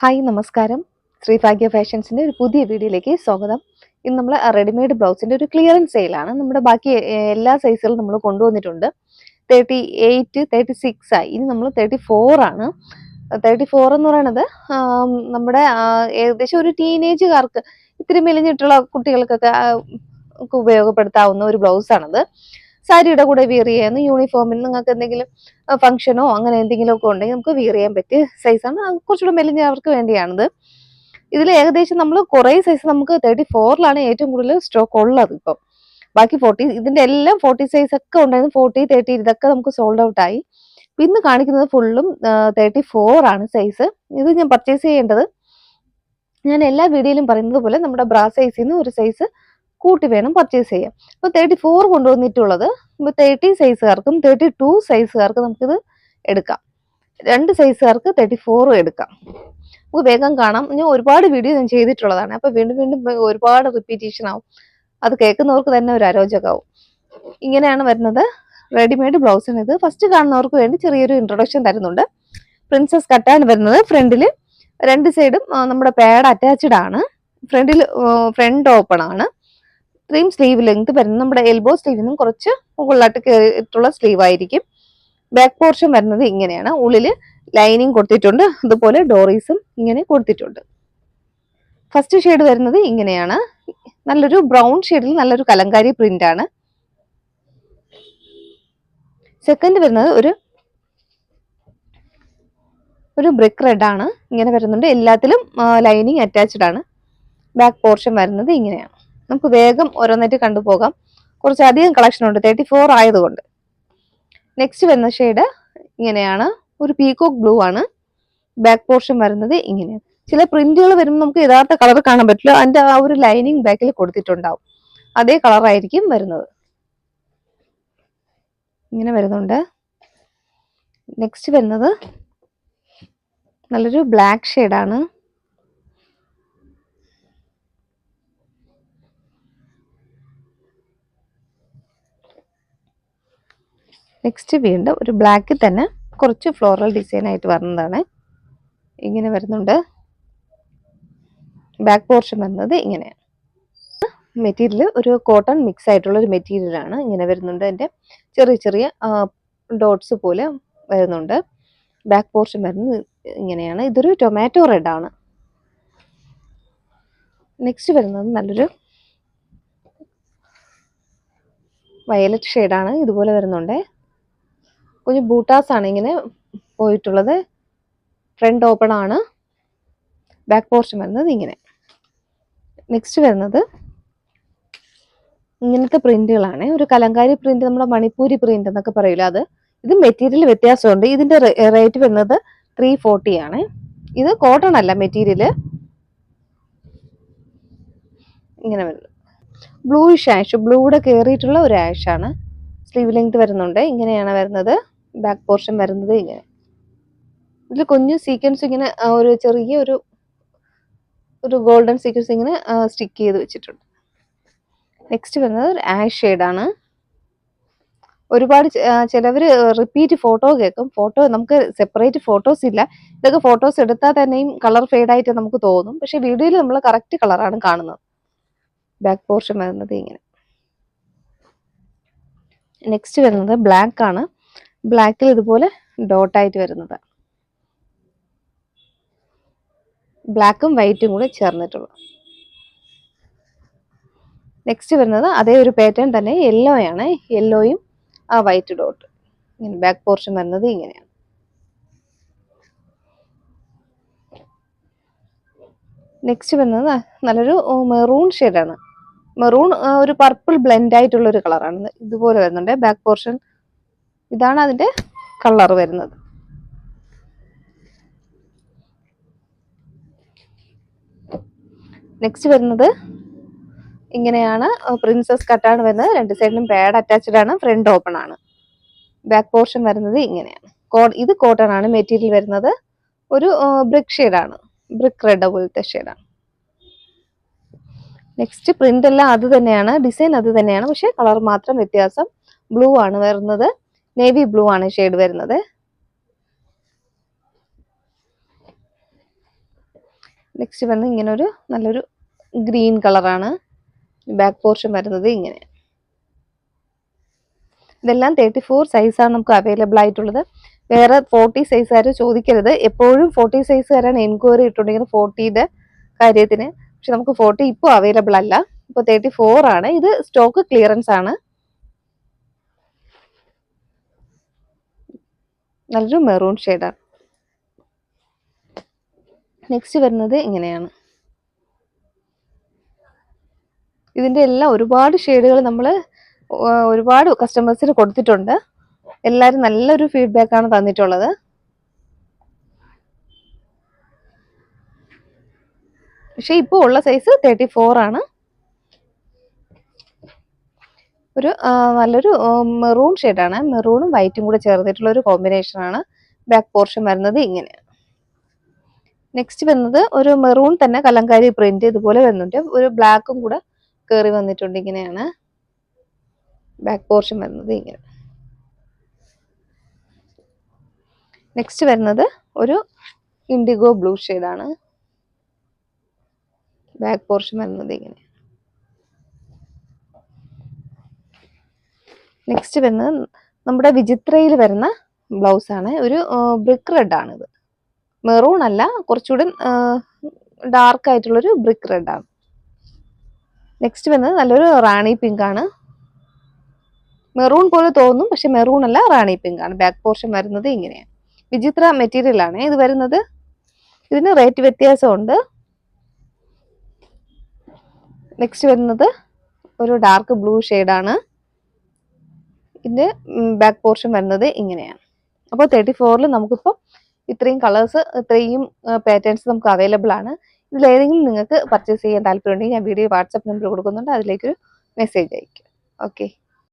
Hi നമസ്കാരം. ശ്രീഭാഗ്യ ഫാഷൻസിന്റെ ഒരു പുതിയ വീഡിയോയിലേക്ക് സ്വാഗതം. ഇന്ന് നമ്മൾ റെഡിമെയ്ഡ് ബ്ലൗസിന്റെ ഒരു ക്ലിയറൻസ് സെയിലാണ്. നമ്മുടെ ബാക്കി എല്ലാ സൈസുകളും നമ്മൾ കൊണ്ടുവന്നിട്ടുണ്ട്. 38, 36 ആയി. ഇനി നമ്മൾ 34 ആണ്. 34 എന്ന് പറയുന്നത് നമ്മുടെ ഏകദേശം ഒരു ടീനേജുകാർക്ക് ഇത്തിരി മെലിഞ്ഞിട്ടുള്ള കുട്ടികൾക്കൊക്കെ ഉപയോഗപ്പെടുത്താവുന്ന ഒരു ബ്ലൗസാണത്. സാരിയുടെ കൂടെ വിയർ ചെയ്യാൻ, യൂണിഫോമിൽ നിങ്ങൾക്ക് എന്തെങ്കിലും ഫംഗ്ഷനോ അങ്ങനെ എന്തെങ്കിലും ഒക്കെ ഉണ്ടെങ്കിൽ നമുക്ക് വിയർ ചെയ്യാൻ പറ്റിയ സൈസാണ്. കുറച്ചുകൂടെ മെലിഞ്ഞവർക്ക് വേണ്ടിയാണിത്. ഇതിൽ ഏകദേശം നമ്മൾ കുറേ സൈസ് നമുക്ക് 34ലാണ് ഏറ്റവും കൂടുതൽ സ്റ്റോക്ക് ഉള്ളത്. ഇപ്പം ബാക്കി 40, ഇതിന്റെ എല്ലാം 40 സൈസ് ഒക്കെ ഉണ്ടായിരുന്നു. 40, 30 ഇതൊക്കെ നമുക്ക് സോൾഡ് ഔട്ട് ആയി. ഇന്ന് കാണിക്കുന്നത് ഫുള്ളും 34 ആണ് സൈസ്. ഇത് ഞാൻ പർച്ചേസ് ചെയ്യേണ്ടത്, ഞാൻ എല്ലാ വീഡിയോയിലും പറയുന്നത് പോലെ നമ്മുടെ ബ്രാ സൈസിൽ നിന്ന് ഒരു സൈസ് കൂട്ടി വേണം പർച്ചേസ് ചെയ്യാം. അപ്പോൾ 34 കൊണ്ടുവന്നിട്ടുള്ളത് 30 സൈസുകാർക്കും 32 സൈസുകാർക്കും നമുക്കിത് എടുക്കാം. 2 സൈസുകാർക്ക് 34 എടുക്കാം. നമുക്ക് വേഗം കാണാം. ഞാൻ ഒരുപാട് വീഡിയോ ഞാൻ ചെയ്തിട്ടുള്ളതാണ്. അപ്പോൾ വീണ്ടും വീണ്ടും ഒരുപാട് റിപ്പീറ്റേഷൻ ആവും. അത് കേൾക്കുന്നവർക്ക് തന്നെ ഒരു അരോചകമാവും. ഇങ്ങനെയാണ് വരുന്നത്. റെഡിമെയ്ഡ് ബ്ലൗസാണ് ഇത്. ഫസ്റ്റ് കാണുന്നവർക്ക് വേണ്ടി ചെറിയൊരു ഇൻട്രൊഡക്ഷൻ തരുന്നുണ്ട്. പ്രിൻസസ് കട്ടാണ് വരുന്നത്. ഫ്രണ്ടിൽ രണ്ട് സൈഡും നമ്മുടെ പാഡ് അറ്റാച്ച്ഡ് ആണ്. ഫ്രണ്ട് ഓപ്പൺ ആണ്. ഇത്രയും സ്ലീവ് ലെങ്ത് വരുന്നത് നമ്മുടെ എൽബോ സ്ലീവിൽ നിന്നും കുറച്ച് മുകളിലായിട്ട് കയറിയിട്ടുള്ള സ്ലീവ് ആയിരിക്കും. ബാക്ക് പോർഷൻ വരുന്നത് ഇങ്ങനെയാണ്. ഉള്ളില് ലൈനിങ് കൊടുത്തിട്ടുണ്ട്. അതുപോലെ ഡോറീസും ഇങ്ങനെ കൊടുത്തിട്ടുണ്ട്. ഫസ്റ്റ് ഷെയ്ഡ് വരുന്നത് ഇങ്ങനെയാണ്. നല്ലൊരു ബ്രൗൺ ഷെയ്ഡിൽ നല്ലൊരു കലങ്കാരി പ്രിന്റ് ആണ്. സെക്കൻഡ് വരുന്നത് ഒരു ബ്രിക്ക് റെഡ് ആണ്. ഇങ്ങനെ വരുന്നുണ്ട്. എല്ലാത്തിലും ലൈനിങ് അറ്റാച്ച്ഡ് ആണ്. ബാക്ക് പോർഷൻ വരുന്നത് ഇങ്ങനെയാണ്. നമുക്ക് വേഗം ഓരോന്നായിട്ട് കണ്ടുപോകാം. കുറച്ചധികം കളക്ഷൻ ഉണ്ട് 34 ആയതുകൊണ്ട്. നെക്സ്റ്റ് വരുന്ന ഷെയ്ഡ് ഇങ്ങനെയാണ്. ഒരു പീകോക്ക് ബ്ലൂ ആണ്. ബാക്ക് പോർഷൻ വരുന്നത് ഇങ്ങനെയാണ്. ചില പ്രിന്റുകൾ വരുമ്പോൾ നമുക്ക് യഥാർത്ഥ കളർ കാണാൻ പറ്റില്ല. അതിന്റെ ആ ഒരു ലൈനിങ് ബാക്കിൽ കൊടുത്തിട്ടുണ്ടാവും. അതേ കളർ ആയിരിക്കും വരുന്നത്. ഇങ്ങനെ വരുന്നുണ്ട്. നെക്സ്റ്റ് വരുന്നത് നല്ലൊരു ബ്ലാക്ക് ഷെയ്ഡാണ്. നെക്സ്റ്റ് വീണ്ടും ഒരു ബ്ലാക്കിൽ തന്നെ കുറച്ച് ഫ്ലോറൽ ഡിസൈൻ ആയിട്ട് വരുന്നതാണ്. ഇങ്ങനെ വരുന്നുണ്ട്. ബാക്ക് പോർഷൻ വരുന്നത് ഇങ്ങനെയാണ്. മെറ്റീരിയൽ ഒരു കോട്ടൺ മിക്സ് ആയിട്ടുള്ള ഒരു മെറ്റീരിയലാണ്. ഇങ്ങനെ വരുന്നുണ്ട്. അതിന്റെ ചെറിയ ചെറിയ ഡോട്ട്സ് പോലെ വരുന്നുണ്ട്. ബാക്ക് പോർഷൻ വരുന്നത് ഇങ്ങനെയാണ്. ഇതൊരു ടൊമാറ്റോ റെഡ് ആണ്. നെക്സ്റ്റ് വരുന്നത് നല്ലൊരു വയലറ്റ് ഷെയ്ഡാണ്. ഇതുപോലെ വരുന്നുണ്ട്. കുഞ്ഞു ബൂട്ടാസ് ആണ് ഇങ്ങനെ പോയിട്ടുള്ളത്. ഫ്രണ്ട് ഓപ്പൺ ആണ്. ബാക്ക് പോർഷൻ വരുന്നത് ഇങ്ങനെ. നെക്സ്റ്റ് വരുന്നത് ഇങ്ങനത്തെ പ്രിന്റുകളാണ്. ഒരു കലങ്കാരി പ്രിന്റ്, നമ്മുടെ മണിപ്പൂരി പ്രിന്റ് എന്നൊക്കെ പറയില്ല അത്. ഇത് മെറ്റീരിയൽ വ്യത്യാസമുണ്ട്. ഇതിന്റെ റേറ്റ് വരുന്നത് 340 ആണ്. ഇത് കോട്ടൺ അല്ല മെറ്റീരിയൽ. ഇങ്ങനെ വരുന്നത് ബ്ലൂയിഷ് ആഷ്, ബ്ലൂടെ കയറിയിട്ടുള്ള ഒരു ആഷ് ആണ്. സ്ലീവ് ലെങ്ത് വരുന്നുണ്ട്. ഇങ്ങനെയാണ് വരുന്നത്. ബാക്ക് പോർഷൻ വരുന്നത് ഇങ്ങനെ. ഇതിൽ കുഞ്ഞു സീക്വൻസ് ഇങ്ങനെ ഒരു ചെറിയ ഒരു ഗോൾഡൻ സീക്വൻസ് ഇങ്ങനെ സ്റ്റിക്ക് ചെയ്ത് വെച്ചിട്ടുണ്ട്. നെക്സ്റ്റ് വരുന്നത് ഒരു ആഷ് ഷെയ്ഡാണ്. ഒരുപാട് ചിലവർ റിപ്പീറ്റ് ഫോട്ടോ കേൾക്കും. ഫോട്ടോ നമുക്ക് സെപ്പറേറ്റ് ഫോട്ടോസ് ഇല്ല. ഇതൊക്കെ ഫോട്ടോസ് എടുത്താൽ തന്നെയും കളർ ഫെയ്ഡായിട്ട് നമുക്ക് തോന്നും. പക്ഷെ വീഡിയോയിൽ നമ്മൾ കറക്റ്റ് കളറാണ് കാണുന്നത്. ബാക്ക് പോർഷൻ വരുന്നത് ഇങ്ങനെ. നെക്സ്റ്റ് വരുന്നത് ബ്ലാക്ക് ആണ്. ബ്ലാക്കിൽ ഇതുപോലെ ഡോട്ടായിട്ട് വരുന്നത്. ബ്ലാക്കും വൈറ്റും കൂടെ ചേർന്നിട്ടുള്ളത്. നെക്സ്റ്റ് വരുന്നത് അതേ ഒരു പാറ്റേൺ തന്നെ യെല്ലോ ആണ്. യെല്ലോയും ആ വൈറ്റ് ഡോട്ട്. ഇങ്ങനെ ബാക്ക് പോർഷൻ വരുന്നത് ഇങ്ങനെയാണ്. നെക്സ്റ്റ് വരുന്നത് നല്ലൊരു മെറൂൺ ഷെയ്ഡാണ്. മെറൂൺ ഒരു പർപ്പിൾ ബ്ലെൻഡ് ആയിട്ടുള്ള ഒരു കളറാണ്. ഇതുപോലെ വരുന്നുണ്ട്. ബാക്ക് പോർഷൻ ഇതാണ് അതിന്റെ കളർ വരുന്നത്. നെക്സ്റ്റ് വരുന്നത് ഇങ്ങനെയാണ്. പ്രിൻസസ് കട്ടാണ് വരുന്നത്. രണ്ട് സൈഡിലും പാഡ് അറ്റാച്ച്ഡ് ആണ്. ഫ്രണ്ട് ഓപ്പൺ ആണ്. ബാക്ക് പോർഷൻ വരുന്നത് ഇങ്ങനെയാണ്. ഇത് കോട്ടൺ ആണ് മെറ്റീരിയൽ വരുന്നത്. ഒരു ബ്രിക്ക് ഷെയ്ഡാണ്. ബ്രിക്ക് റെഡ് പോലത്തെ ഷെയ്ഡാണ്. നെക്സ്റ്റ് പ്രിന്റ് എല്ലാം അത് തന്നെയാണ്. ഡിസൈൻ അത് തന്നെയാണ്. പക്ഷെ കളർ മാത്രം വ്യത്യാസം. ബ്ലൂ ആണ് വരുന്നത്. നേവി ബ്ലൂ ആണ് ഷെയ്ഡ് വരുന്നത്. നെക്സ്റ്റ് വന്ന് ഇങ്ങനെ ഒരു നല്ലൊരു ഗ്രീൻ കളറാണ്. ബാക്ക് പോർഷൻ വരുന്നത് ഇങ്ങനെ. ഇതെല്ലാം 34 സൈസാണ് നമുക്ക് അവൈലബിൾ ആയിട്ടുള്ളത്. വേറെ 40 സൈസുകാർ ചോദിക്കരുത്. എപ്പോഴും 40 സൈസുകാരാണ് എൻക്വയറി ഇട്ടുകൊണ്ടിരിക്കുന്നത് 40യുടെ കാര്യത്തിന്. പക്ഷെ നമുക്ക് 40 ഇപ്പോൾ അവൈലബിൾ അല്ല. ഇപ്പോൾ 34 ആണ്. ഇത് സ്റ്റോക്ക് ക്ലിയറൻസ് ആണ്. നല്ലൊരു മെറൂൺ ഷെയ്ഡാണ്. നെക്സ്റ്റ് വരുന്നത് ഇങ്ങനെയാണ്. ഇതിന്റെ എല്ലാം ഒരുപാട് ഷെയ്ഡുകൾ നമ്മൾ ഒരുപാട് കസ്റ്റമേഴ്സിന് കൊടുത്തിട്ടുണ്ട്. എല്ലാവരും നല്ലൊരു ഫീഡ്ബാക്ക് ആണ് തന്നിട്ടുള്ളത്. പക്ഷെ ഇപ്പോൾ ഉള്ള സൈസ് 34 ആണ്. ഒരു നല്ലൊരു മെറൂൺ ഷെയ്ഡാണ്. മെറൂണും വൈറ്റും കൂടെ ചേർന്നിട്ടുള്ള ഒരു കോമ്പിനേഷൻ ആണ്. ബാക്ക് പോർഷൻ വരുന്നത് ഇങ്ങനെയാണ്. നെക്സ്റ്റ് വരുന്നത് ഒരു മെറൂൺ തന്നെ കലങ്കാരി പ്രിന്റ് ഇതുപോലെ വരുന്നുണ്ട്. ഒരു ബ്ലാക്കും കൂടെ കയറി വന്നിട്ടുണ്ട്. ഇങ്ങനെയാണ് ബാക്ക് പോർഷൻ വരുന്നത് ഇങ്ങനെ. നെക്സ്റ്റ് വരുന്നത് ഒരു ഇൻഡിഗോ ബ്ലൂ ഷെയ്ഡാണ്. ബാക്ക് പോർഷൻ വരുന്നത് ഇങ്ങനെ. നെക്സ്റ്റ് വരുന്നത് നമ്മുടെ വിചിത്രയിൽ വരുന്ന ബ്ലൗസ് ആണ്. ഒരു ബ്രിക്ക് റെഡ് ആണ്. ഇത് മെറൂൺ അല്ല, കുറച്ചുകൂടി ഡാർക്ക് ആയിട്ടുള്ളൊരു ബ്രിക്ക് റെഡ് ആണ്. നെക്സ്റ്റ് വരുന്നത് നല്ലൊരു റാണി പിങ്ക് ആണ്. മെറൂൺ പോലെ തോന്നും, പക്ഷെ മെറൂൺ അല്ല, റാണി പിങ്ക് ആണ്. ബാക്ക് പോർഷൻ വരുന്നത് ഇങ്ങനെയാണ്. വിചിത്ര മെറ്റീരിയൽ ആണ് ഇത് വരുന്നത്. ഇതിന് റേറ്റ് വ്യത്യാസമുണ്ട്. നെക്സ്റ്റ് വരുന്നത് ഒരു ഡാർക്ക് ബ്ലൂ ഷെയ്ഡാണ്. ഇതിന്റെ ബാക്ക് പോർഷൻ വരുന്നത് ഇങ്ങനെയാണ്. അപ്പോൾ 34ൽ നമുക്കിപ്പോൾ ഇത്രയും കളേഴ്സ്, ഇത്രയും പാറ്റേൺസ് നമുക്ക് അവൈലബിൾ ആണ്. ഇതിലേതെങ്കിലും നിങ്ങൾക്ക് പർച്ചേസ് ചെയ്യാൻ താല്പര്യമുണ്ടെങ്കിൽ ഞാൻ വീഡിയോ വാട്സാപ്പ് നമ്പർ കൊടുക്കുന്നുണ്ട്. അതിലേക്കൊരു മെസ്സേജ് അയക്കും. ഓക്കെ.